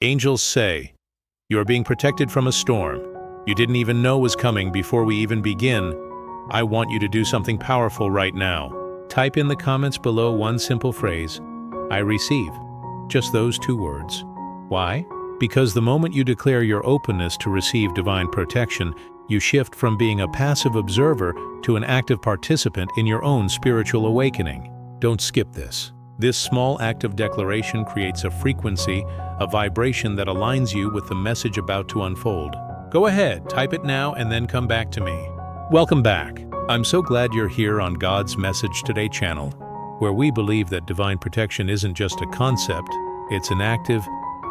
Angels say, "You are being protected from a storm you didn't even know was coming before we even begin. I want you to do something powerful right now." Type in the comments below one simple phrase, "I receive." Just those 2 words. Why? Because the moment you declare your openness to receive divine protection, you shift from being a passive observer to an active participant in your own spiritual awakening. Don't skip this. This small act of declaration creates a frequency, a vibration that aligns you with the message about to unfold. Go ahead, type it now and then come back to me. Welcome back. I'm so glad you're here on God's Message Today channel, where we believe that divine protection isn't just a concept, it's an active,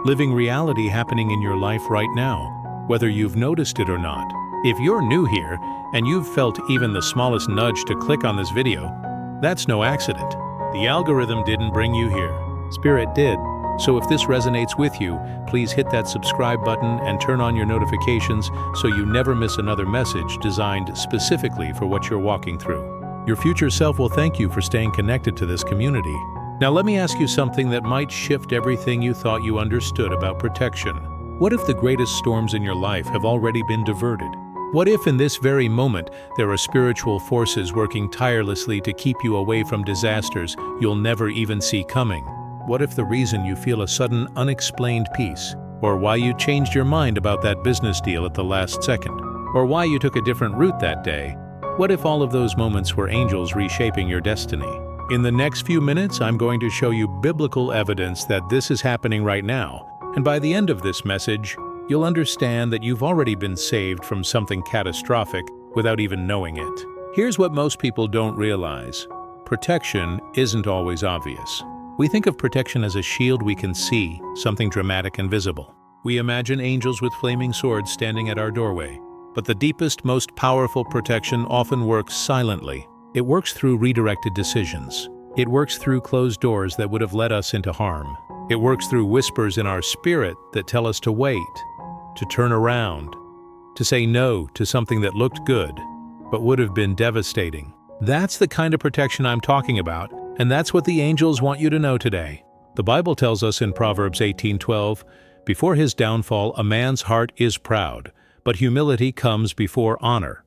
living reality happening in your life right now, whether you've noticed it or not. If you're new here and you've felt even the smallest nudge to click on this video, that's no accident. The algorithm didn't bring you here. Spirit did. So if this resonates with you, please hit that subscribe button and turn on your notifications so you never miss another message designed specifically for what you're walking through. Your future self will thank you for staying connected to this community. Now let me ask you something that might shift everything you thought you understood about protection. What if the greatest storms in your life have already been diverted? What if in this very moment there are spiritual forces working tirelessly to keep you away from disasters you'll never even see coming? What if the reason you feel a sudden unexplained peace, or why you changed your mind about that business deal at the last second, or why you took a different route that day? What if all of those moments were angels reshaping your destiny? In the next few minutes, I'm going to show you biblical evidence that this is happening right now, and by the end of this message, you'll understand that you've already been saved from something catastrophic without even knowing it. Here's what most people don't realize. Protection isn't always obvious. We think of protection as a shield we can see, something dramatic and visible. We imagine angels with flaming swords standing at our doorway. But the deepest, most powerful protection often works silently. It works through redirected decisions. It works through closed doors that would have led us into harm. It works through whispers in our spirit that tell us to wait, to turn around, to say no to something that looked good, but would have been devastating. That's the kind of protection I'm talking about. And that's what the angels want you to know today. The Bible tells us in Proverbs 18:12, "Before his downfall, a man's heart is proud, but humility comes before honor."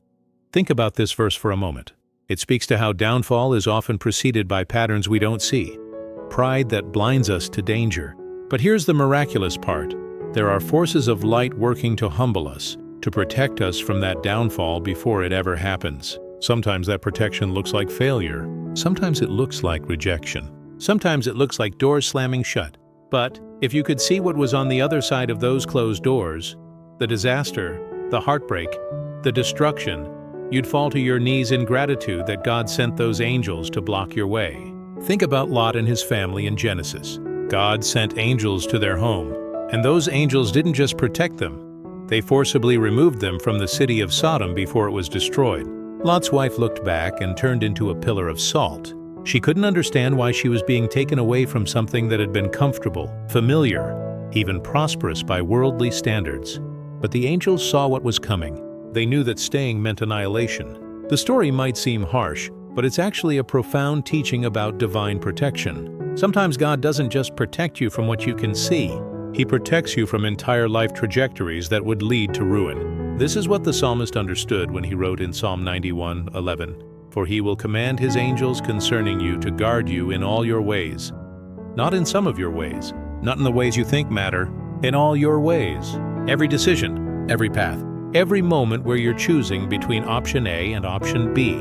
Think about this verse for a moment. It speaks to how downfall is often preceded by patterns we don't see, pride that blinds us to danger. But here's the miraculous part. There are forces of light working to humble us, to protect us from that downfall before it ever happens. Sometimes that protection looks like failure. Sometimes it looks like rejection. Sometimes it looks like doors slamming shut. But if you could see what was on the other side of those closed doors, the disaster, the heartbreak, the destruction, you'd fall to your knees in gratitude that God sent those angels to block your way. Think about Lot and his family in Genesis. God sent angels to their home, and those angels didn't just protect them. They forcibly removed them from the city of Sodom before it was destroyed. Lot's wife looked back and turned into a pillar of salt. She couldn't understand why she was being taken away from something that had been comfortable, familiar, even prosperous by worldly standards. But the angels saw what was coming. They knew that staying meant annihilation. The story might seem harsh, but it's actually a profound teaching about divine protection. Sometimes God doesn't just protect you from what you can see. He protects you from entire life trajectories that would lead to ruin. This is what the psalmist understood when he wrote in Psalm 91:11, "For he will command his angels concerning you to guard you in all your ways." Not in some of your ways, not in the ways you think matter, in all your ways. Every decision, every path, every moment where you're choosing between option A and option B.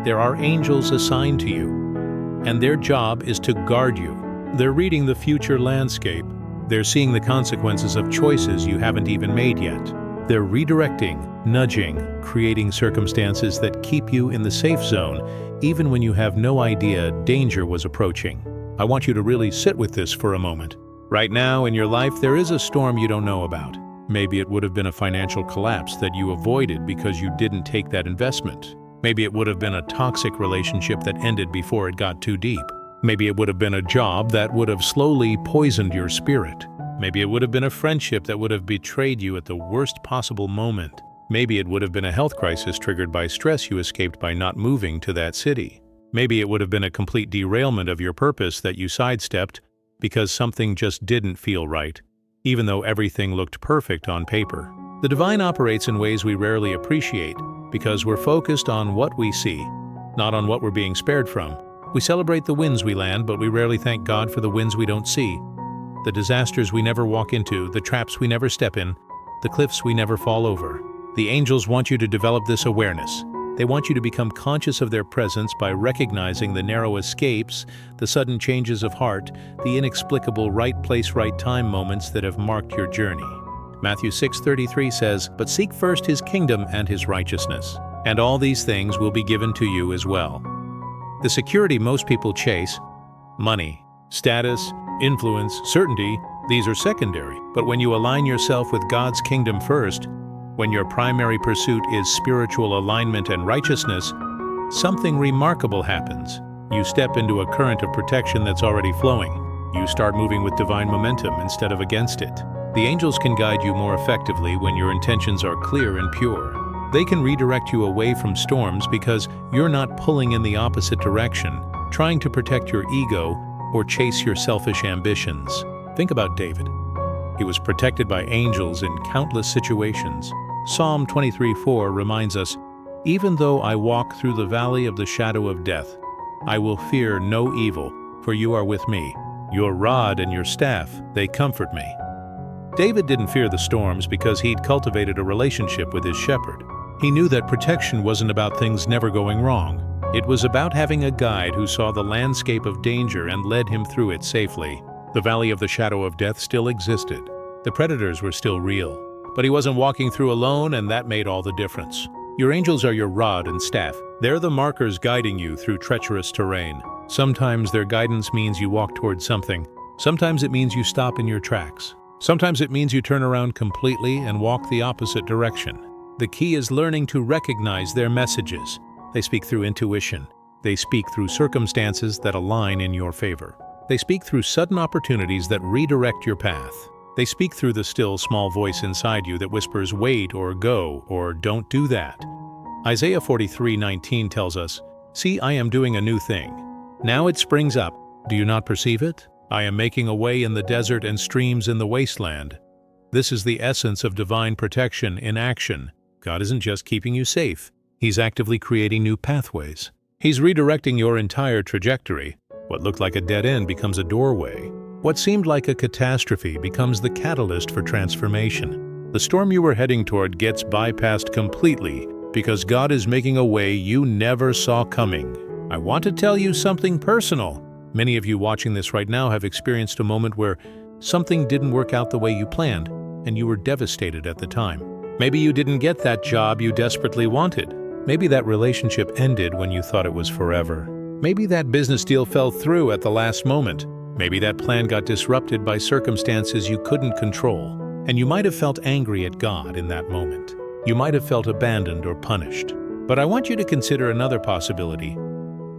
There are angels assigned to you, and their job is to guard you. They're reading the future landscape. They're seeing the consequences of choices you haven't even made yet. They're redirecting, nudging, creating circumstances that keep you in the safe zone, even when you have no idea danger was approaching. I want you to really sit with this for a moment. Right now in your life, there is a storm you don't know about. Maybe it would have been a financial collapse that you avoided because you didn't take that investment. Maybe it would have been a toxic relationship that ended before it got too deep. Maybe it would have been a job that would have slowly poisoned your spirit. Maybe it would have been a friendship that would have betrayed you at the worst possible moment. Maybe it would have been a health crisis triggered by stress you escaped by not moving to that city. Maybe it would have been a complete derailment of your purpose that you sidestepped because something just didn't feel right. even though everything looked perfect on paper. The divine operates in ways we rarely appreciate because we're focused on what we see, not on what we're being spared from. We celebrate the wins we land, but we rarely thank God for the wins we don't see. The disasters we never walk into, the traps we never step in, the cliffs we never fall over. The angels want you to develop this awareness. They want you to become conscious of their presence by recognizing the narrow escapes, the sudden changes of heart, the inexplicable right place, right time moments that have marked your journey. Matthew 6:33 says, "But seek first his kingdom and his righteousness, and all these things will be given to you as well." The security most people chase, money, status, influence, certainty, these are secondary. But when you align yourself with God's kingdom first, when your primary pursuit is spiritual alignment and righteousness, something remarkable happens. You step into a current of protection that's already flowing. You start moving with divine momentum instead of against it. The angels can guide you more effectively when your intentions are clear and pure. They can redirect you away from storms because you're not pulling in the opposite direction, trying to protect your ego or chase your selfish ambitions. Think about David. He was protected by angels in countless situations. Psalm 23:4 reminds us, "Even though I walk through the valley of the shadow of death, I will fear no evil, for you are with me. Your rod and your staff, they comfort me." David didn't fear the storms because he'd cultivated a relationship with his shepherd. He knew that protection wasn't about things never going wrong. It was about having a guide who saw the landscape of danger and led him through it safely. The valley of the shadow of death still existed. The predators were still real. But he wasn't walking through alone, and that made all the difference. Your angels are your rod and staff. They're the markers guiding you through treacherous terrain. Sometimes their guidance means you walk towards something. Sometimes it means you stop in your tracks. Sometimes it means you turn around completely and walk the opposite direction. The key is learning to recognize their messages. They speak through intuition. They speak through circumstances that align in your favor. They speak through sudden opportunities that redirect your path. They speak through the still, small voice inside you that whispers, "Wait," or "Go," or "Don't do that." Isaiah 43:19 tells us, "See, I am doing a new thing. Now it springs up. Do you not perceive it? I am making a way in the desert and streams in the wasteland." This is the essence of divine protection in action. God isn't just keeping you safe. He's actively creating new pathways. He's redirecting your entire trajectory. What looked like a dead end becomes a doorway. What seemed like a catastrophe becomes the catalyst for transformation. The storm you were heading toward gets bypassed completely because God is making a way you never saw coming. I want to tell you something personal. Many of you watching this right now have experienced a moment where something didn't work out the way you planned, and you were devastated at the time. Maybe you didn't get that job you desperately wanted. Maybe that relationship ended when you thought it was forever. Maybe that business deal fell through at the last moment. Maybe that plan got disrupted by circumstances you couldn't control, and you might have felt angry at God in that moment. You might have felt abandoned or punished. But I want you to consider another possibility.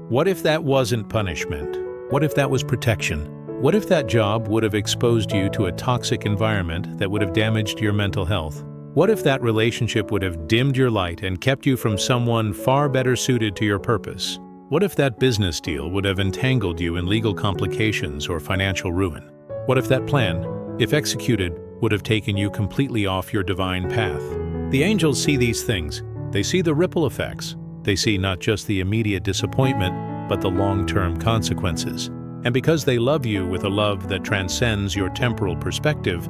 What if that wasn't punishment? What if that was protection? What if that job would have exposed you to a toxic environment that would have damaged your mental health? What if that relationship would have dimmed your light and kept you from someone far better suited to your purpose? What if that business deal would have entangled you in legal complications or financial ruin? What if that plan, if executed, would have taken you completely off your divine path? The angels see these things. They see the ripple effects. They see not just the immediate disappointment, but the long-term consequences. And because they love you with a love that transcends your temporal perspective,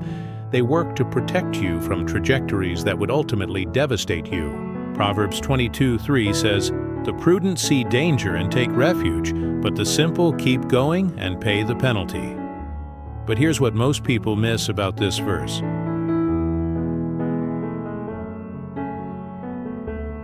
they work to protect you from trajectories that would ultimately devastate you. Proverbs 22:3 says, "The prudent see danger and take refuge, but the simple keep going and pay the penalty." But here's what most people miss about this verse.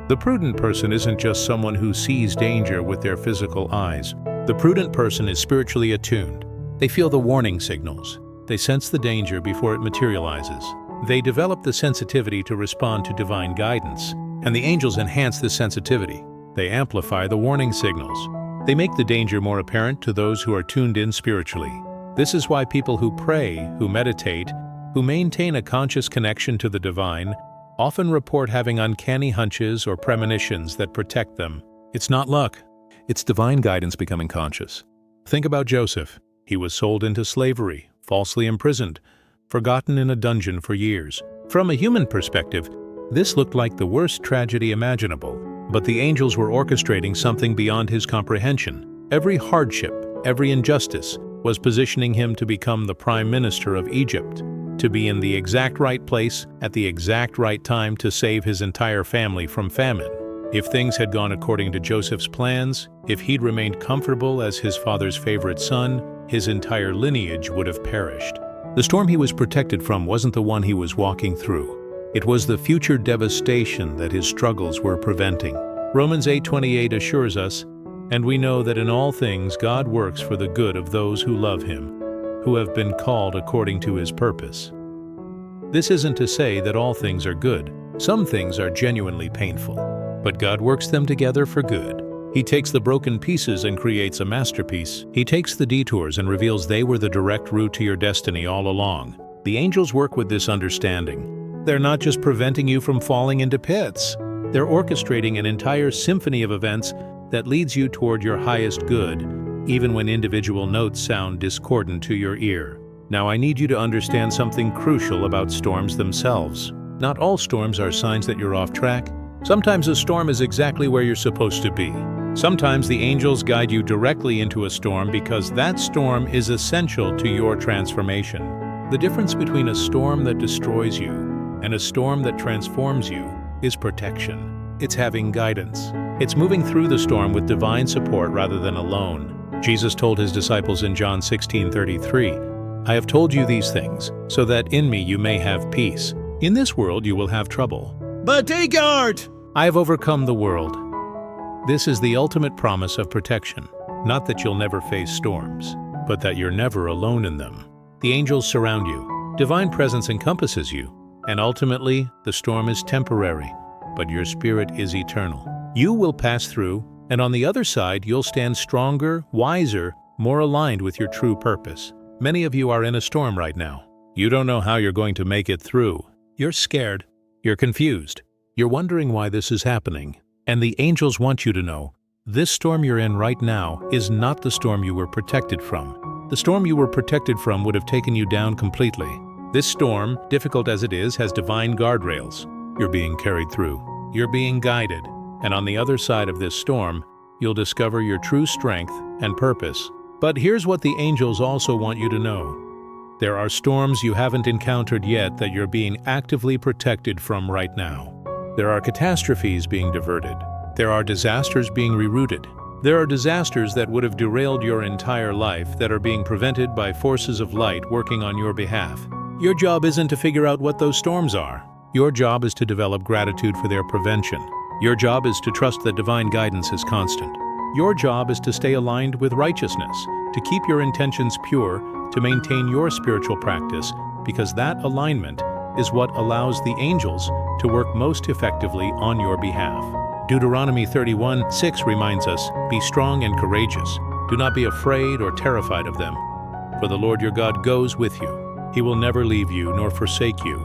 The prudent person isn't just someone who sees danger with their physical eyes. The prudent person is spiritually attuned. They feel the warning signals. They sense the danger before it materializes. They develop the sensitivity to respond to divine guidance, and the angels enhance this sensitivity. They amplify the warning signals. They make the danger more apparent to those who are tuned in spiritually. This is why people who pray, who meditate, who maintain a conscious connection to the divine, often report having uncanny hunches or premonitions that protect them. It's not luck. It's divine guidance becoming conscious. Think about Joseph. He was sold into slavery, falsely imprisoned, forgotten in a dungeon for years. From a human perspective, this looked like the worst tragedy imaginable, but the angels were orchestrating something beyond his comprehension. Every hardship, every injustice, was positioning him to become the prime minister of Egypt, to be in the exact right place at the exact right time to save his entire family from famine. If things had gone according to Joseph's plans, if he'd remained comfortable as his father's favorite son, his entire lineage would have perished. The storm he was protected from wasn't the one he was walking through. It was the future devastation that his struggles were preventing. Romans 8:28 assures us, "And we know that in all things God works for the good of those who love him, who have been called according to his purpose." This isn't to say that all things are good. Some things are genuinely painful, but God works them together for good. He takes the broken pieces and creates a masterpiece. He takes the detours and reveals they were the direct route to your destiny all along. The angels work with this understanding. They're not just preventing you from falling into pits. They're orchestrating an entire symphony of events that leads you toward your highest good, even when individual notes sound discordant to your ear. Now, I need you to understand something crucial about storms themselves. Not all storms are signs that you're off track. Sometimes a storm is exactly where you're supposed to be. Sometimes the angels guide you directly into a storm because that storm is essential to your transformation. The difference between a storm that destroys you and a storm that transforms you is protection. It's having guidance. It's moving through the storm with divine support rather than alone. Jesus told his disciples in John 16:33, "I have told you these things, so that in me you may have peace. In this world you will have trouble. But take heart! I have overcome the world." This is the ultimate promise of protection. Not that you'll never face storms, but that you're never alone in them. The angels surround you. Divine presence encompasses you. And ultimately, the storm is temporary, but your spirit is eternal. You will pass through, and on the other side, you'll stand stronger, wiser, more aligned with your true purpose. Many of you are in a storm right now. You don't know how you're going to make it through. You're scared. You're confused. You're wondering why this is happening. And the angels want you to know, this storm you're in right now is not the storm you were protected from. The storm you were protected from would have taken you down completely. This storm, difficult as it is, has divine guardrails. You're being carried through. You're being guided. And on the other side of this storm, you'll discover your true strength and purpose. But here's what the angels also want you to know. There are storms you haven't encountered yet that you're being actively protected from right now. There are catastrophes being diverted. There are disasters being rerouted. There are disasters that would have derailed your entire life that are being prevented by forces of light working on your behalf. Your job isn't to figure out what those storms are. Your job is to develop gratitude for their prevention. Your job is to trust that divine guidance is constant. Your job is to stay aligned with righteousness, to keep your intentions pure, to maintain your spiritual practice, because that alignment is what allows the angels to work most effectively on your behalf. Deuteronomy 31:6 reminds us, "Be strong and courageous. Do not be afraid or terrified of them. For the Lord your God goes with you. He will never leave you nor forsake you."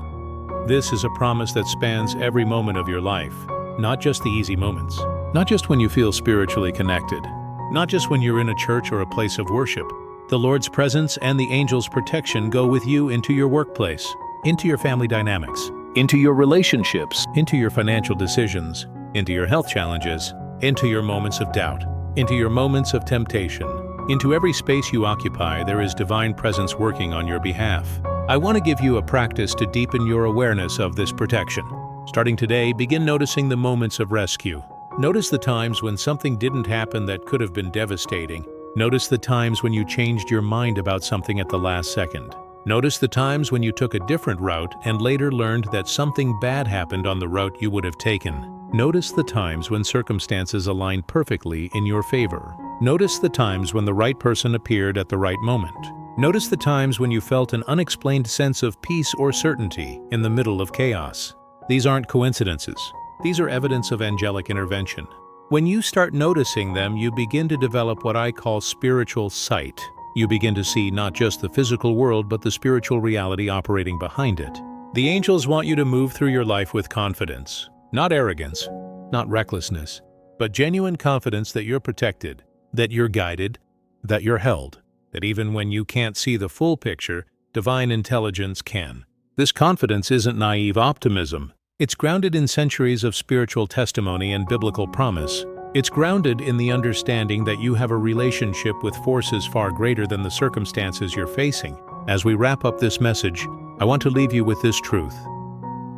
This is a promise that spans every moment of your life, not just the easy moments, not just when you feel spiritually connected, not just when you're in a church or a place of worship. The Lord's presence and the angels' protection go with you into your workplace, into your family dynamics, into your relationships, into your financial decisions, into your health challenges, into your moments of doubt, into your moments of temptation. Into every space you occupy, there is divine presence working on your behalf. I want to give you a practice to deepen your awareness of this protection. Starting today, begin noticing the moments of rescue. Notice the times when something didn't happen that could have been devastating. Notice the times when you changed your mind about something at the last second. Notice the times when you took a different route and later learned that something bad happened on the route you would have taken. Notice the times when circumstances aligned perfectly in your favor. Notice the times when the right person appeared at the right moment. Notice the times when you felt an unexplained sense of peace or certainty in the middle of chaos. These aren't coincidences. These are evidence of angelic intervention. When you start noticing them, you begin to develop what I call spiritual sight. You begin to see not just the physical world, but the spiritual reality operating behind it. The angels want you to move through your life with confidence. Not arrogance, not recklessness, but genuine confidence that you're protected, that you're guided, that you're held, that even when you can't see the full picture, divine intelligence can. This confidence isn't naive optimism. It's grounded in centuries of spiritual testimony and biblical promise. It's grounded in the understanding that you have a relationship with forces far greater than the circumstances you're facing. As we wrap up this message, I want to leave you with this truth.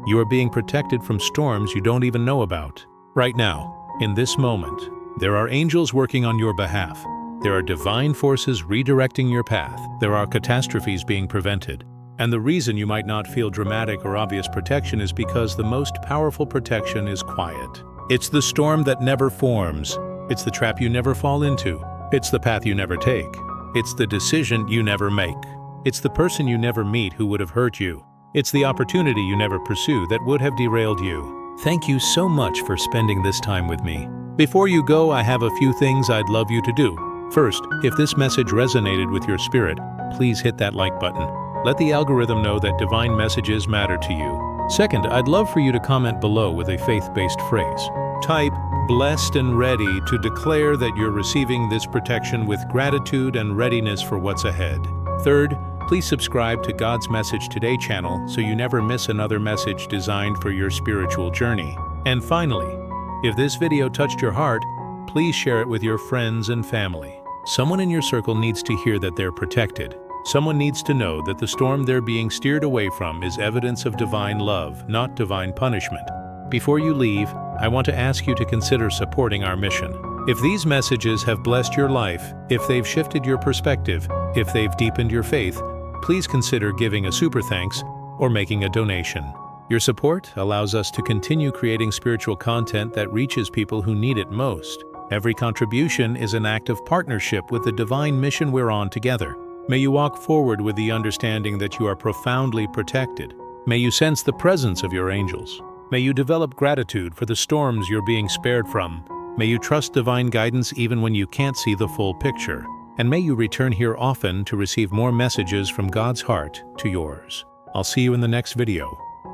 You are being protected from storms you don't even know about. Right now, in this moment, there are angels working on your behalf. There are divine forces redirecting your path. There are catastrophes being prevented. And the reason you might not feel dramatic or obvious protection is because the most powerful protection is quiet. It's the storm that never forms. It's the trap you never fall into. It's the path you never take. It's the decision you never make. It's the person you never meet who would have hurt you. It's the opportunity you never pursue that would have derailed you. Thank you so much for spending this time with me. Before you go, I have a few things I'd love you to do. First, if this message resonated with your spirit, please hit that like button. Let the algorithm know that divine messages matter to you. Second, I'd love for you to comment below with a faith-based phrase. Type, "blessed and ready," to declare that you're receiving this protection with gratitude and readiness for what's ahead. Third, please subscribe to God's Message Today channel so you never miss another message designed for your spiritual journey. And finally, if this video touched your heart, please share it with your friends and family. Someone in your circle needs to hear that they're protected. Someone needs to know that the storm they're being steered away from is evidence of divine love, not divine punishment. Before you leave, I want to ask you to consider supporting our mission. If these messages have blessed your life, if they've shifted your perspective, if they've deepened your faith, please consider giving a super thanks or making a donation. Your support allows us to continue creating spiritual content that reaches people who need it most. Every contribution is an act of partnership with the divine mission we're on together. May you walk forward with the understanding that you are profoundly protected. May you sense the presence of your angels. May you develop gratitude for the storms you're being spared from. May you trust divine guidance even when you can't see the full picture. And may you return here often to receive more messages from God's heart to yours. I'll see you in the next video.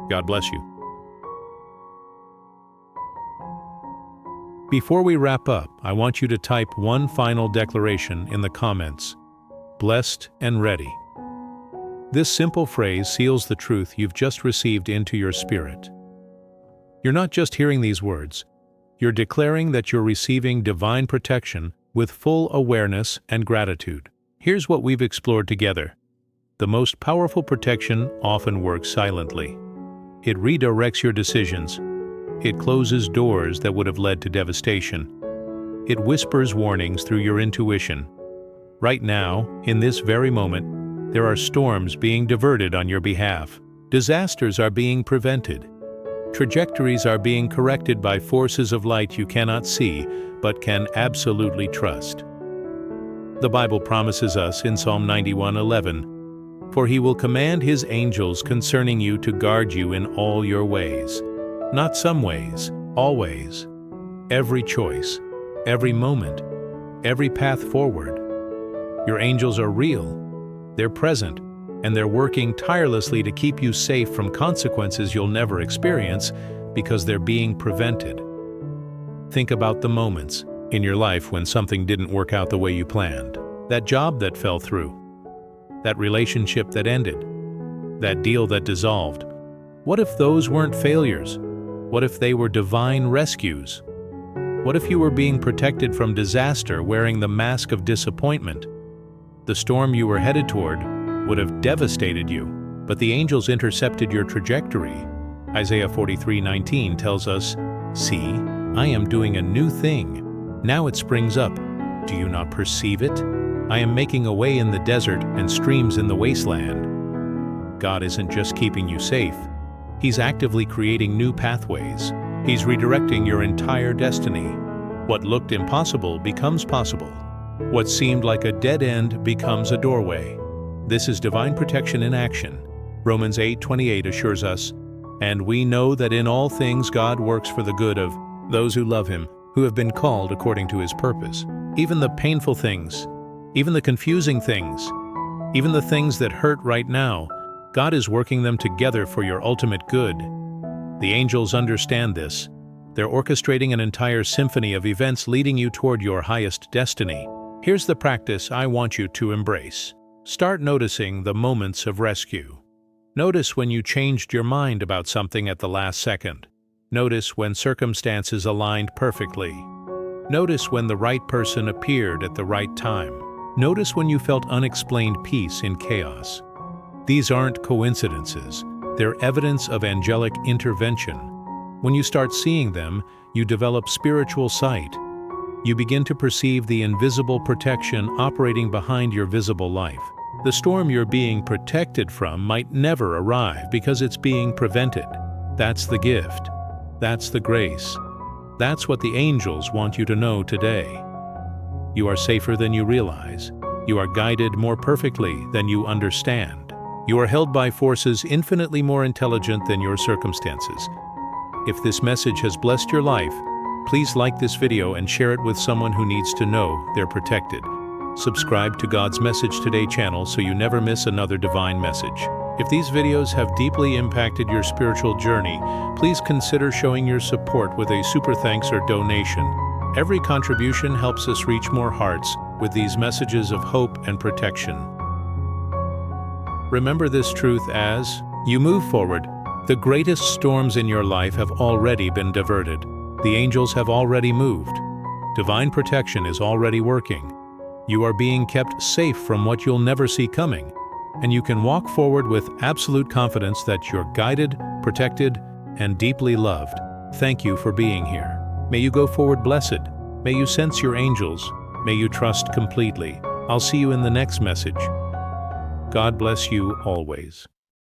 God bless you. Before we wrap up, I want you to type one final declaration in the comments. Blessed and ready. This simple phrase seals the truth you've just received into your spirit. You're not just hearing these words, you're declaring that you're receiving divine protection with full awareness and gratitude. Here's what we've explored together. The most powerful protection often works silently. It redirects your decisions. It closes doors that would have led to devastation. It whispers warnings through your intuition. Right now, in this very moment, there are storms being diverted on your behalf. Disasters are being prevented. Trajectories are being corrected by forces of light you cannot see, but can absolutely trust. The Bible promises us in Psalm 91:11, "For he will command his angels concerning you to guard you in all your ways." Not some ways, always. Every choice, every moment, every path forward. Your angels are real, they're present, and they're working tirelessly to keep you safe from consequences you'll never experience because they're being prevented. Think about the moments in your life when something didn't work out the way you planned. That job that fell through. That relationship that ended. That deal that dissolved. What if those weren't failures? What if they were divine rescues? What if you were being protected from disaster wearing the mask of disappointment? The storm you were headed toward would have devastated you, but the angels intercepted your trajectory. Isaiah 43:19 tells us, "See, I am doing a new thing. Now it springs up. Do you not perceive it? I am making a way in the desert and streams in the wasteland." God isn't just keeping you safe. He's actively creating new pathways. He's redirecting your entire destiny. What looked impossible becomes possible. What seemed like a dead end becomes a doorway. This is divine protection in action. Romans 8:28 assures us, "And we know that in all things God works for the good of those who love Him, who have been called according to His purpose." Even the painful things, even the confusing things, even the things that hurt right now, God is working them together for your ultimate good. The angels understand this. They're orchestrating an entire symphony of events leading you toward your highest destiny. Here's the practice I want you to embrace. Start noticing the moments of rescue. Notice when you changed your mind about something at the last second. Notice when circumstances aligned perfectly. Notice when the right person appeared at the right time. Notice when you felt unexplained peace in chaos. These aren't coincidences. They're evidence of angelic intervention. When you start seeing them, you develop spiritual sight. You begin to perceive the invisible protection operating behind your visible life. The storm you're being protected from might never arrive because it's being prevented. That's the gift. That's the grace. That's what the angels want you to know today. You are safer than you realize. You are guided more perfectly than you understand. You are held by forces infinitely more intelligent than your circumstances. If this message has blessed your life, please like this video and share it with someone who needs to know they're protected. Subscribe to God's Message Today channel so you never miss another divine message. If these videos have deeply impacted your spiritual journey, please consider showing your support with a super thanks or donation. Every contribution helps us reach more hearts with these messages of hope and protection. Remember this truth as you move forward. The greatest storms in your life have already been diverted. The angels have already moved. Divine protection is already working. You are being kept safe from what you'll never see coming, and you can walk forward with absolute confidence that you're guided, protected, and deeply loved. Thank you for being here. May you go forward blessed. May you sense your angels. May you trust completely. I'll see you in the next message. God bless you always.